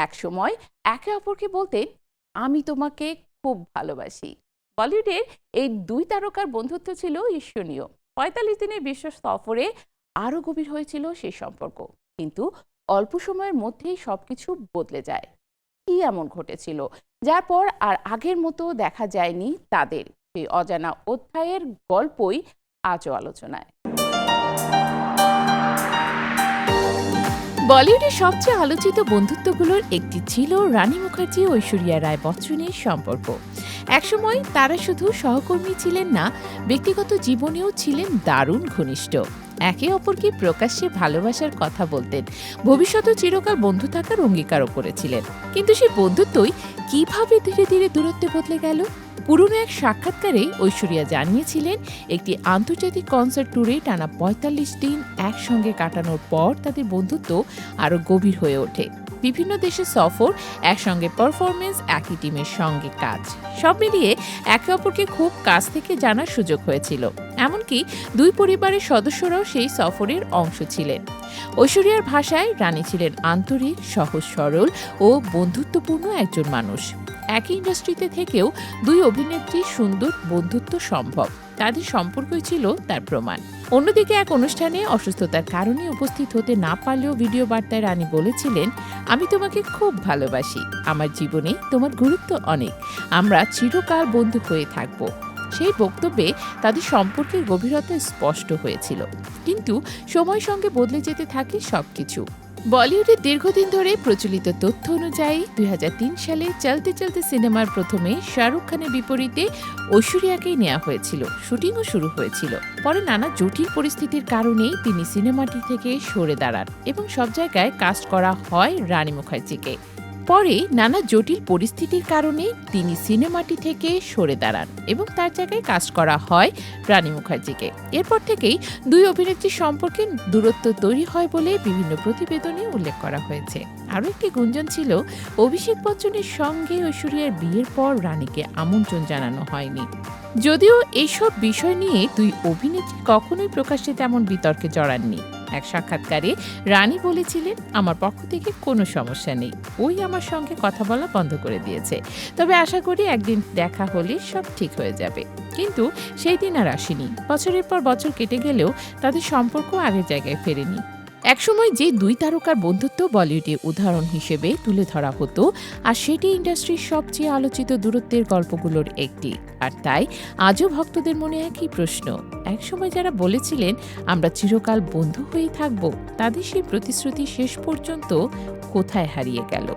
একসময় একে অপরকে বলতেন, আমি তোমাকে খুব ভালোবাসি। বলিউডের এই দুই তারকার বন্ধুত্ব ছিল ঈর্ষণীয়। ৪৫ দিনের বিশ্ব সফরে আরো গভীর হয়েছিল সেই সম্পর্ক। কিন্তু অল্প সময়ের মধ্যেই সবকিছু বদলে যায়। কি এমন ঘটেছিল যার পর আর আগের মতো দেখা যায়নি তাদের? সেই অজানা অধ্যায়ের গল্পই আজও আলোচনায়। বলিউডের সবচেয়ে আলোচিত বন্ধুত্বগুলোর একটি ছিল রানী মুখার্জি ও ঐশ্বরিয়া রায় বচ্চনের সম্পর্ক। একসময় তারা শুধু সহকর্মী ছিলেন না, ব্যক্তিগত জীবনেও ছিলেন দারুণ ঘনিষ্ঠ। একে অপরকে প্রকাশ্যে ভালোবাসার কথা বলতেন, ভবিষ্যতে চিরকাল বন্ধু থাকার অঙ্গীকারও করেছিলেন। কিন্তু সেই বন্ধুত্বই কিভাবে ধীরে ধীরে দূরত্বে বদলে গেল? পুরনো এক সাক্ষাৎকারে ঐশ্বরিয়া জানিয়েছিলেন, একটি আন্তর্জাতিক কনসার্ট ট্যুরে টানা ৪৫ দিন একসঙ্গে কাটানোর পর তাদের বন্ধুত্ব আরও গভীর হয়ে ওঠে। বিভিন্ন দেশে সফর, একসঙ্গে পারফরমেন্স, একই টিমের সঙ্গে কাজ, সব মিলিয়ে একে অপরকে খুব কাছ থেকে জানার সুযোগ হয়েছিল। এমনকি দুই পরিবারের সদস্যরাও সেই সফরের অংশ ছিলেন। ঐশ্বরিয়ার ভাষায় রানী ছিলেন আন্তরিক, সহজ সরল ও বন্ধুত্বপূর্ণ একজন মানুষ। একই ইন্ডাস্ট্রিতে থেকেও দুই অভিনেত্রীর সুন্দর বন্ধুত্ব সম্ভব, তাদের সম্পর্কই ছিল তার প্রমাণ। অন্যদিকে এক অনুষ্ঠানে অসুস্থতার কারণে উপস্থিত হতে না পারলেও ভিডিও বার্তায় রানী বলেছিলেন, আমি তোমাকে খুব ভালোবাসি, আমার জীবনে তোমার গুরুত্ব অনেক, আমরা চিরকাল বন্ধু হয়ে থাকব। সেই বক্তব্যে তাদের সম্পর্কের গভীরতা স্পষ্ট হয়েছিল। কিন্তু সময়ের সঙ্গে বদলে যেতে থাকে সবকিছু। বলিউডে দীর্ঘদিন ধরে প্রচলিত তথ্য অনুযায়ী ২০০৩ সালে চলতে চলতে সিনেমার প্রথমে শাহরুখ খানের বিপরীতে ঐশ্বরিয়াকেই নেওয়া হয়েছিল। শুটিংও শুরু হয়েছিল। পরে নানা জটিল পরিস্থিতির কারণেই তিনি সিনেমাটি থেকে সরে দাঁড়ান এবং সব জায়গায় কাস্ট করা হয় রানী মুখার্জিকে। পরে নানা জটিল পরিস্থিতির কারণে তিনি সিনেমাটি থেকে সরে দাঁড়ান এবং তার জায়গায় কাস্ট করা হয় রানী মুখার্জিকে। এরপর থেকেই দুই অভিনেত্রীর সম্পর্কে দূরত্ব তৈরি হয় বলে বিভিন্ন প্রতিবেদনে উল্লেখ করা হয়েছে। আরও একটি গুঞ্জন ছিল, অভিষেক বচ্চনের সঙ্গে ঐশ্বরিয়ার বিয়ের পর রানীকে আমন্ত্রণ জানানো হয়নি। যদিও এইসব বিষয় নিয়ে দুই অভিনেত্রী কখনোই প্রকাশ্যে তেমন বিতর্কে জড়াননি। এক সাক্ষাৎকারে রানী বলেছিলেন, আমার পক্ষ থেকে কোনো সমস্যা নেই, ওই আমার সঙ্গে কথা বলা বন্ধ করে দিয়েছে, তবে আশা করি একদিন দেখা হলে সব ঠিক হয়ে যাবে। কিন্তু সেই দিন আর আসেনি। বছরের পর বছর কেটে গেলেও তাদের সম্পর্ক আগের জায়গায় ফেরেনি। একসময় যে দুই তারকার বন্ধুত্ব বলিউডে উদাহরণ হিসেবে তুলে ধরা হতো, আর সেটি ইন্ডাস্ট্রির সবচেয়ে আলোচিত দূরত্বের গল্পগুলোর একটি। আর তাই আজও ভক্তদের মনে একই প্রশ্ন, একসময় যারা বলেছিলেন আমরা চিরকাল বন্ধু হয়েই থাকব, তাদের সেই প্রতিশ্রুতি শেষ পর্যন্ত কোথায় হারিয়ে গেল?